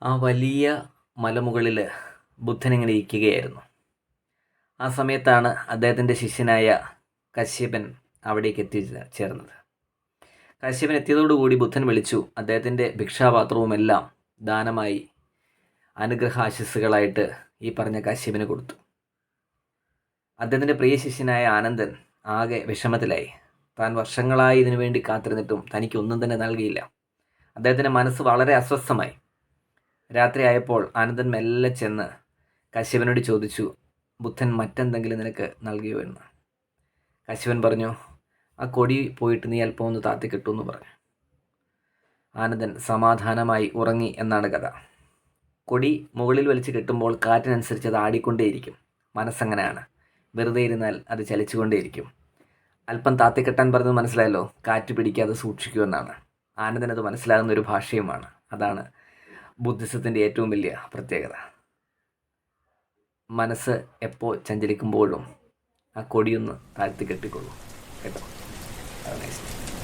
ആ വലിയ മലമുകളിൽ ബുദ്ധനിങ്ങനെ ഇരിക്കുകയായിരുന്നു. ആ സമയത്താണ് അദ്ദേഹത്തിൻ്റെ ശിഷ്യനായ കശ്യപൻ അവിടേക്ക് എത്തിച്ചേർന്നത്. കശ്യപൻ എത്തിയതോടുകൂടി ബുദ്ധൻ വിളിച്ചു. അദ്ദേഹത്തിൻ്റെ ഭിക്ഷാപാത്രവുമെല്ലാം ദാനമായി അനുഗ്രഹാശിസ്സുകളായിട്ട് ഈ പറഞ്ഞ കശ്യപന് കൊടുത്തു. അദ്ദേഹത്തിൻ്റെ പ്രിയ ശിഷ്യനായ ആനന്ദൻ ആകെ വിഷമത്തിലായി. താൻ വർഷങ്ങളായി ഇതിനു വേണ്ടി കാത്തിരുന്നിട്ടും തനിക്കൊന്നും തന്നെ നൽകിയില്ല. അദ്ദേഹത്തിൻ്റെ മനസ്സ് വളരെ അസ്വസ്ഥമായി. രാത്രിയായപ്പോൾ ആനന്ദൻ മെല്ലെ ചെന്ന് കശ്യപനോട് ചോദിച്ചു, ബുദ്ധൻ മറ്റെന്തെങ്കിലും നിനക്ക് നൽകിയോ എന്ന്. കശ്യപൻ പറഞ്ഞു, ആ കൊടി പോയിട്ട് നീ അല്പം ഒന്ന് താത്തിക്കിട്ടു എന്ന് പറഞ്ഞു. ആനന്ദൻ സമാധാനമായി ഉറങ്ങി എന്നാണ് കഥ. കൊടി മുകളിൽ വലിച്ച് കെട്ടുമ്പോൾ കാറ്റിനനുസരിച്ച് അത് ആടിക്കൊണ്ടേയിരിക്കും. മനസ്സങ്ങനെയാണ്, വെറുതെ ഇരുന്നാൽ അത് ചലിച്ചുകൊണ്ടേയിരിക്കും. അല്പം താത്തിക്കെട്ടാൻ പറഞ്ഞത് മനസ്സിലായല്ലോ, കാറ്റ് പിടിക്കാതെ സൂക്ഷിക്കുമെന്നാണ്. ആനന്ദനത് മനസ്സിലാകുന്ന ഒരു ഭാഷയുമാണ്. അതാണ് ബുദ്ധിസത്തിൻ്റെ ഏറ്റവും വലിയ പ്രത്യേകത. മനസ്സ് എപ്പോൾ ചഞ്ചലിക്കുമ്പോഴും ആ കൊടിയൊന്ന് താഴ്ത്തി കെട്ടിക്കൊള്ളൂ കേട്ടോ. അത് നെക്സ്റ്റ്